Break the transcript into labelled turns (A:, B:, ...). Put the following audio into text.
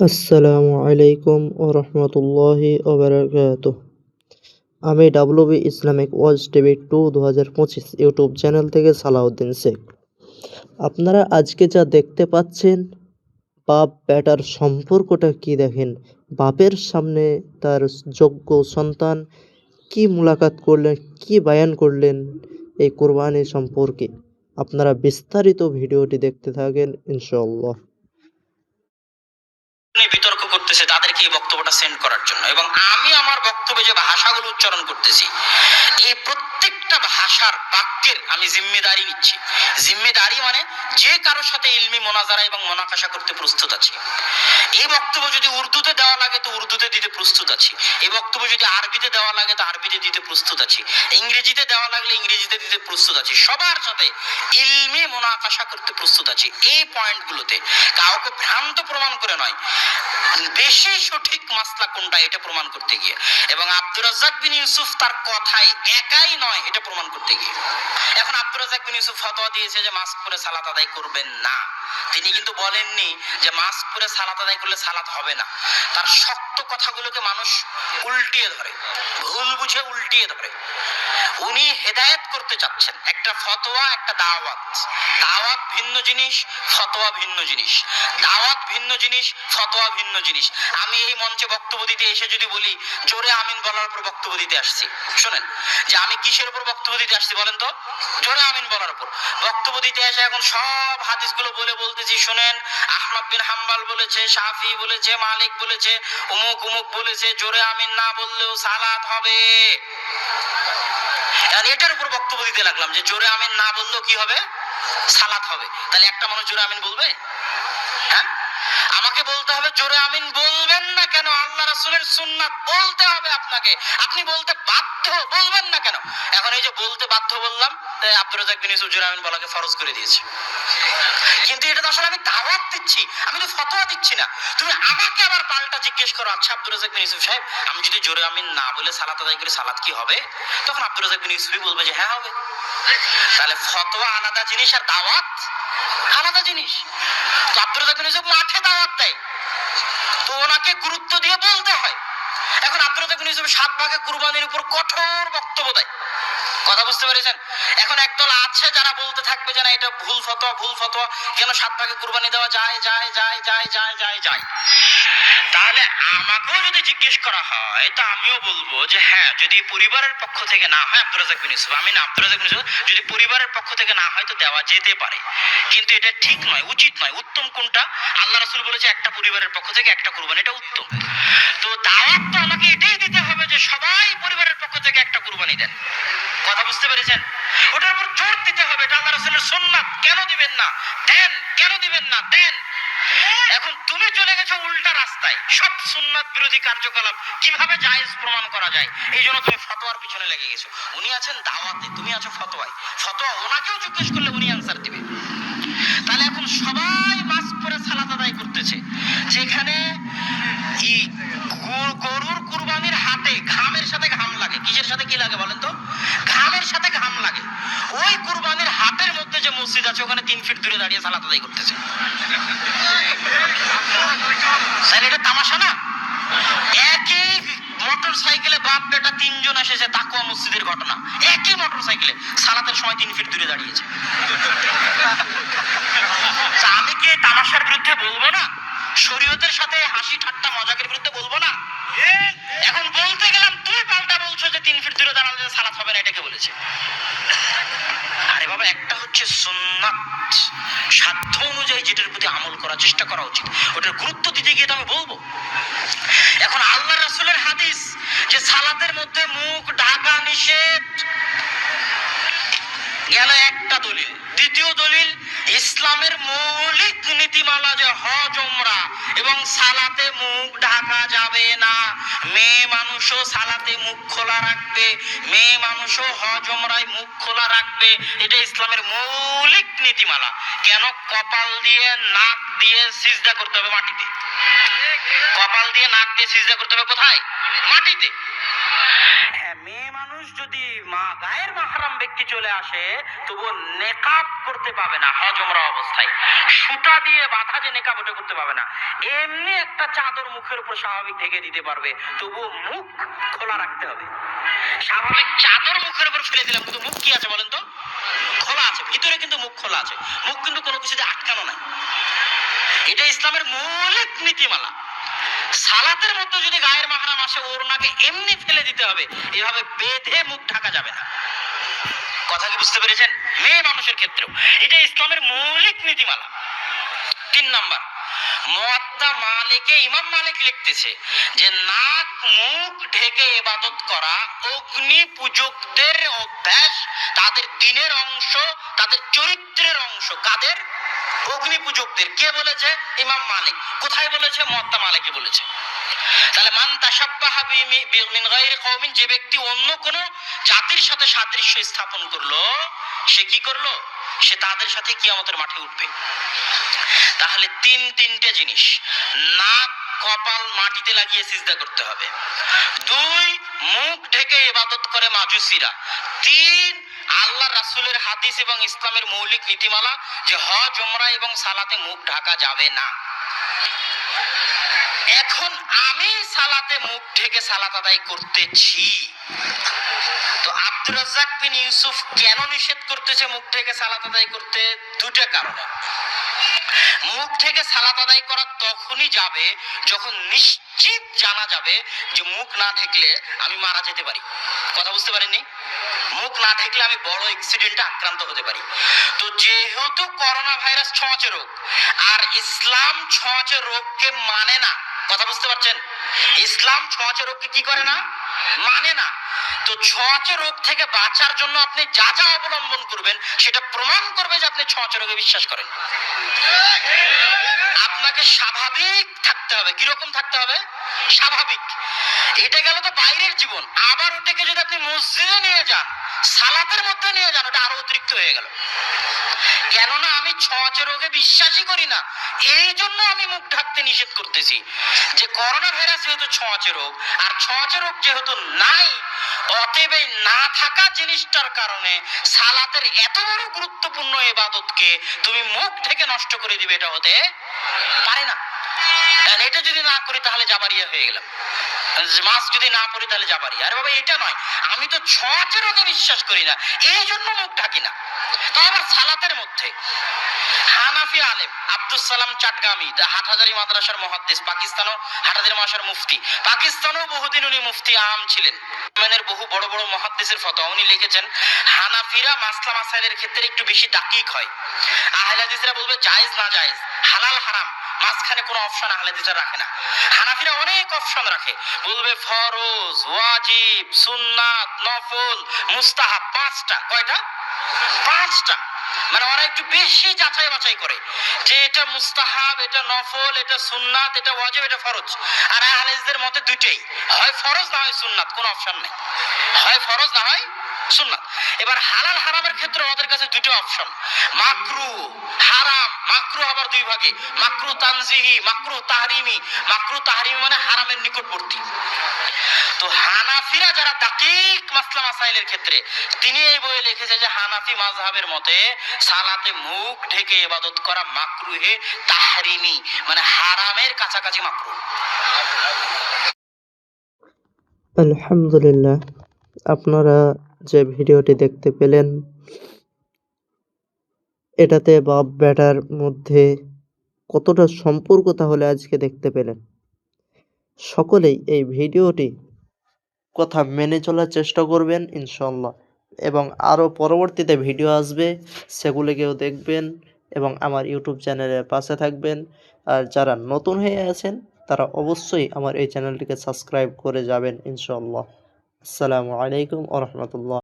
A: আসসালামু আলাইকুম ও রহমতুল্লাহি ওবারাকাতুহ। আমি ডাব্লুবি ইসলামিক ওয়াজ টিভি 2025 ইউটিউব চ্যানেল থেকে সালাউদ্দিন শেখ। আপনারা আজকে যা দেখতে পাচ্ছেন, বাপ বেটার সম্পর্কটা কি দেখেন। বাপের সামনে তার যোগ্য সন্তান কি মুলাকাত করলেন, কি বায়ান করলেন এই কোরবানি সম্পর্কে। আপনারা বিস্তারিত ভিডিওটি দেখতে থাকেন ইনশাআল্লাহ।
B: বিতর্ক করতেছে তাদেরকে এই বক্তব্যটা সেন্ড করার জন্য, এবং আমি আমার বক্তব্যে যে ভাষাগুলো উচ্চারণ করতেছি এই প্রত্যেকটা ভাষার বাক্যের আমি জিম্মেদারি নিচ্ছি। জিম্মেদারি মানে যে কারোর সাথে ইলমি মোনাজারা এবং মোনাকাশা করতে প্রস্তুত আছি। এই বক্তব্য যদি উর্দুতে দেওয়া লাগে তো উর্দুতে দিতে প্রস্তুত আছি। এই বক্তব্য যদি আরবিতে দেওয়া লাগে তো আরবিতে দিতে প্রস্তুত আছি। ইংরেজিতে দেওয়া লাগলে ইংরেজিতে দিতে প্রস্তুত আছি। সবার সাথে ইলমি মোনাকাশা করতে প্রস্তুত আছি এই পয়েন্টগুলোতে। কাউকে ভ্রান্ত প্রমাণ করে নয়, বেশি সঠিক মাসলা কোনটা এটা প্রমাণ করতে গিয়ে, এবং আব্দুর রাজ্জাক বিন ইউসুফ তার কথায় একাই নয় এটা প্রমাণ করতে গিয়ে। এখন আব্দুর রাজ্জাক বিন ইউসুফ ফতোয়া দিয়েছে যে মাস্ক পরে সালাত আদায় করবেন না। তিনি কিন্তু বলেননি যে মাস্ক পরে সালাত আদায় করলে সালাত হবে না। তার শক্ত কথাগুলোকে মানুষ উল্টিয়ে ধরে, ভুল বুঝে উল্টিয়ে ধরে। উনি হেদায়েত করতে চাচ্ছেন। একটা ফতোয়া, একটা দাওয়াত। দাওয়াত ভিন্ন জিনিস, ফতোয়া ভিন্ন জিনিস। দাওয়াত ভিন্ন জিনিস, ফতোয়া ভিন্ন জিনিস। আমি এই মঞ্চে বক্তব্য দিতে এসে যদি বলি জোরে আমিন বলার উপর বক্তব্য দিতে আসছি, শোনেন যে আমি কিসের উপর বক্তব্য দিতে আসছি বলেন তো? জোরে আমিন বলার উপর বক্তব্য দিতে এসে এখন সব হাদিসগুলো বলতেছি, শুনেন আহমদ বিন হাম্বল বলেছে, শাফি বলেছে, মালিক বলেছে, অমুক অমুক বলেছে, জোরে আমিন না বললেও সালাত হবে। এটার উপর বক্তব্য দিতে লাগলাম যে জোরে আমিন না বললেও কি হবে? সালাত হবে। তাহলে একটা মানুষ জোরে আমিন বলবে? হ্যাঁ, আমাকে বলতে হবে জোরে আমিন বলবেন না কেন? আল্লাহ রাসূলের সুন্নাত বলতে হবে আপনাকে, আপনি বলতে বাধ্য, বলবেন না কেন? এখন এই যে বলতে বাধ্য বললাম, আব্দুর রাজ্জাক বিন ইউসুফ জোরে আমিন বলাকে ফরজ করে দিয়েছে। কিন্তু এটা তো আসলে আমি দাওয়াত দিচ্ছি, আমি তো ফতোয়া দিচ্ছি না। তুমি আমাকে আবার পাল্টা জিজ্ঞেস করো, আচ্ছা আব্দুর রাজ্জাক বিন ইউসুফ সাহেব, আমি যদি জোরে আমিন না বলে সালাত আদায় করি সালাত কি হবে? তখন আব্দুর রাজ্জাক বিন ইউসুফই বলবে যে হ্যাঁ হবে। তাহলে ফতোয়া আলাদা জিনিস আর দাওয়াত আলাদা জিনিস। তো আব্দুর রাজ্জাক বিন ইউসুফ মাঠে দাওয়াত দেয়, তো ওনাকে গুরুত্ব দিয়ে বলতে হয়। এখন আব্দুর রাজ্জাক বিন ইউসুফ 7 ভাগে কুরবানির উপর কঠোর বক্তব্য দেয়। কথা বুঝতে পেরেছেন? এখন একদল আছে যারা বলতে থাকবে যে না এটা ভুল ফতোয়া, ভুল ফতোয়া, কেন 7 ভাগে কুরবানি দেওয়া যায় যায় যায় যায় যায় যায় যায়। তাহলে আমাকেও যদি জিজ্ঞেস করা হয় তা আমিও বলবো যে হ্যাঁ, যদি পরিবারের পক্ষ থেকে না হয়, আব্দুর রাজ্জাক বিন ইউসুফ, আমি না, আব্দুর রাজ্জাক বিন ইউসুফ, যদি পরিবারের পক্ষ থেকে না হয় তো দেওয়া যেতে পারে, কিন্তু এটা ঠিক নয়, উচিত নয়। উত্তম কোনটা? আল্লাহ রাসূল বলেছে একটা পরিবারের পক্ষ থেকে একটা কুরবানি, এটা উত্তম। তো দাওয়াত তো আমাকে এটাই দিতে হবে যে সবাই পরিবারের পক্ষ থেকে একটা কুরবানি দেন। কথা বুঝতে পেরেছেন? ওটার উপর জোর দিতে হবে, এটা আল্লাহ রাসূলের সুন্নাত। কেন দিবেন না? দেন। কেন দিবেন না? দেন। এখন তুমি চলে গেছো উল্টা রাস্তায়, সব সুন্নাত বিরোধী কার্যকলাপ কিভাবে জায়েজ প্রমাণ করা যায়, এই জন্য তুমি ফতোয়ার পিছনে লেগে গেছো। উনি আছেন দাওয়াতে, তুমি আছো ফতোয়ায়। ফতোয়া ওনাকেও জিজ্ঞেস করলে উনি অ্যান্সার দিবে। তাহলে এখন সবাই মাস্ক পরে সালাত আদায় করতেছে, যেখানে গরুর কুরবানির হাতে ঘামের সাথে ঘাম লাগে। কিসের সাথে কি লাগে বলেন তো? ঘামের সাথে ঘাম লাগে। ওই কুরবানির হাটের মধ্যে যে মসজিদ আছে ওখানে 3 ফিট দূরে দাঁড়িয়ে সালাত আদায় করতেছে। এটা তামাশা না? একই মোটর সাইকেলে বাপ বেটা 3 জন এসেছে তাকওয়া মসজিদের ঘটনা। একই মোটর সাইকেলে সালাতের সময় 3 ফিট দূরে দাঁড়িয়েছে। আমি কি তামাশার বিরুদ্ধে বলবো না? শরীয়তের সাথে হাসি ঠাট্টা মজাকের বিরুদ্ধে বলবো না? এখন বলতে গেলাম তুমি পাল্টা বলছো যে 3 ফিট দূরে দাঁড়ালে সালাত হবে না, এটাকে বলেছে। আরে বাবা, একটা হচ্ছে সুন্নাত, সাধ্য অনুযায়ী যেটার প্রতি আমল করার চেষ্টা করা উচিত, ওটার গুরুত্ব দিতে গিয়ে তো আমি বলবো। এখন আল্লাহ রাসূলের হাদিস যে সালাতের মধ্যে মুখ ঢাকা নিষেধ, গেল একটা দলিল। দ্বিতীয় দলিল, ইসলামের মৌলিক নীতিমালা যে হজ উমরা এবং সালাতে মুখ ঢাকা যাবে না। মেয়ে মানুষও সালাতে মুখ খোলা রাখবে, মেয়ে মানুষও হজ উমরায় মুখ খোলা রাখবে, এটা ইসলামের মৌলিক নীতিমালা। কেন? কপাল দিয়ে নাক দিয়ে সিজদা করতে হবে মাটিতে। কপাল দিয়ে নাক দিয়ে সিজদা করতে হবে কোথায়? মাটিতে। হ্যাঁ, মেয়ে মানুষ যদি গায়ের মাহরাম ব্যক্তি চলে আসে তবুও নেকাব করতে পাবে না। হজ ওমরা অবস্থায় সুতা দিয়ে বাঁধা যে নেকাব ওটা করতে পাবে না। এমনি একটা চাদর মুখের উপর স্বাভাবিক ঢেকে দিতে পারবে, তবুও মুখ খোলা রাখতে হবে। স্বাভাবিক চাদর মুখের উপর ফেলে দিলাম, কিন্তু মুখ কি আছে বলেন তো? খোলা আছে, ভিতরে কিন্তু মুখ খোলা আছে। মুখ কিন্তু কোনো কিছুতে আটকানো নাই। এটা ইসলামের মৌলিক নীতিমালা। সালাতের মধ্যে যদি গায়ের মাহরাম আসে, ওড়নাকে এমনি ফেলে দিতে হবে, এভাবে বেঁধে মুখ ঢাকা যাবে না। কথা কি বুঝতে পেরেছেন? মেয়ে মানুষের ক্ষেত্রেও এটা ইসলামের মৌলিক নীতিমালা। 3 নাম্বার, মুয়াত্তা মালিকে ইমাম মালিক লিখতেছে যে নাক মুখ ঢেকে ইবাদত করা অগ্নি পূজকদের অভ্যাস, তাদের দিনের অংশ, তাদের চরিত্রের অংশ। কাদের? অগ্নি পূজকদের। কে বলেছে? ইমাম মালিক। কোথায় বলেছে? মুয়াত্তা মালিকে বলেছে। তাহলে মান তাশাব্বাহা মিন গায়রি কওমিন, যে ব্যক্তি অন্য কোন জাতির সাথে সাদৃশ্য স্থাপন করলো, সে কি করলো? সে তাদের সাথে কিয়ামতের মাঠে উঠবে। তাহলে তিনটে জিনিস, নাক কপাল মাটিতে লাগিয়ে সিজদা করতে হবে। 2, মুখ ঢেকে ইবাদত করে মাজুসিরা। 3, আল্লাহ রাসূলের হাদিস এবং ইসলামের মৌলিক নীতিমালা যে হজ ওমরা এবং সালাতে মুখ ঢাকা যাবে না। এখন আমি সালাতে মুখ ঢেকে সালাত আদায় করতেছি, তো আব্দুর রাজ্জাক বিন ইউসুফ কেন নিষেধ করতেছে মুখ ঢেকে সালাত আদায় করতে? 2টা কারণে। মুখ ঢেকে সালাত আদায় করা তখনই যাবে যখন নিশ্চিত জানা যাবে যে মুখ না ঢেকলে আমি মারা যেতে পারি। কথা বুঝতে পারেননি? মুখ না ঢেকলে আমি বড় অ্যাক্সিডেন্টে আক্রান্ত হতে পারি। তো যেহেতু করোনা ভাইরাস ছোঁয়াচে রোগ, আর ইসলাম ছোঁয়াচে রোগকে মানে না। কথা বুঝতে পারছেন? ইসলাম ছোঁয়াচে রোগকে কি করে না? মানে না। তো ছোঁয়াচে রোগ থেকে বাঁচার জন্য আপনি যা যা অবলম্বন করবেন সেটা প্রমাণ করবে যে আপনি ছোঁয়াচে রোগে বিশ্বাস করেন। আপনাকে স্বাভাবিক থাকতে হবে। কিরকম থাকতে হবে? স্বাভাবিক। এটা গেল তো বাইরের জীবন। আবার ওটাকে যদি আপনি মসজিদে নিয়ে যান, সালাতের মধ্যে নিয়ে যান, ওটা আরো অতিরিক্ত হয়ে গেল। কেননা আমি ছোঁয়াচে রোগে বিশ্বাসই করি না, এই জন্য আমি মুখ ঢাকতে নিষেধ করতেছি। যে করোনা ভাইরাস যেহেতু ছোঁয়াচে রোগ, আর ছোঁয়াচে রোগ যেহেতু নাই, অতএব এই না থাকা জিনিসটার কারণে সালাতের এত বড় গুরুত্বপূর্ণ ইবাদতকে তুমি মুখ থেকে নষ্ট করে দিবে, এটা হতে পারে না। কারণ এটা যদি না করি তাহলে জাবারিয়া হয়ে গেলাম। মাস যদি না পড়ি তাহলে যাবারি। আরে বাবা, এটা নয়, আমি তো ছোঁয়াচে রোগে বিশ্বাস করি না, এই জন্য মুখ ঢাকি না। তো আবার সালাতের মধ্যে হানাফি আলেম আব্দুস সালাম চাটগামি, হাটহাজারী মাদ্রাসার মুহাদ্দিস, পাকিস্তানও হাটহাজারী মাদ্রাসার মুফতি, পাকিস্তানেও বহুদিন উনি মুফতি আম ছিলেন। ইয়েমেনের বহু বড় বড় মুহাদ্দিসের ফতোয়া উনি লিখেছেন, হানাফিরা মাসলা মাসাইলের ক্ষেত্রে একটু বেশি দাকিক হয়। আহলে হাদিসরা বলবে জায়েজ না জায়েজ, হালাল হারাম, মাঝখানে কোনো অপশন আহলে হাদিসরা রাখে না। হানাফিরা অনেক অপশন রাখে, বলবে ফরজ, ওয়াজিব, সুন্নাত, নফল, মুস্তাহাব। 5টা। কয়টা? 5টা। মানে ওরা একটু বেশি যাচাই বাছাই করে যে এটা মুস্তাহাব, এটা নফল, এটা সুন্নাত, এটা ওয়াজিব, এটা ফরজ। আর আহলে হাদিসদের মতে দুইটাই, হয় ফরজ না হয় সুন্নাত, কোনো অপশন নেই। হয় ফরজ না হয় সুন্নাত। এবার হালাল হারামের ক্ষেত্রে ওদের কাছে 2টা অপশন, মাকরু, হারাম। মাকরু আবার 2 ভাগে, মাকরু তানজিহি, মাকরু তাহরিমি। মাকরু তাহরিমি মানে হারামের নিকটবর্তী। তো হানাফিরা যারা দাকিক মাসলা মাসাইলের ক্ষেত্রে, তিনি এই বইয়ে লিখেছে যে হানাফি মাযহাবের মতে সালাতে মুখ ঢেকে ইবাদত করা মাকরুহে তাহরিমি, মানে হারামের কাছাকাছি মাকরু।
A: আলহামদুলিল্লাহ, আপনারা যে ভিডিওটি দেখতে পেলেন, এটাতে বাপ বেটার মধ্যে কতটা সম্পর্ক তাহলে আজকে দেখতে পেলেন। সকলেই এই ভিডিওটি কথা মেনে চলার চেষ্টা করবেন ইনশাআল্লাহ, এবং আরও পরবর্তীতে ভিডিও আসবে, সেগুলিকেও দেখবেন এবং আমার ইউটিউব চ্যানেলের পাশে থাকবেন। আর যারা নতুন হয়ে আছেন তারা অবশ্যই আমার এই চ্যানেলটিকে সাবস্ক্রাইব করে যাবেন ইনশাআল্লাহ। আসসালামু আলাইকুম ওয়া রাহমাতুল্লাহ।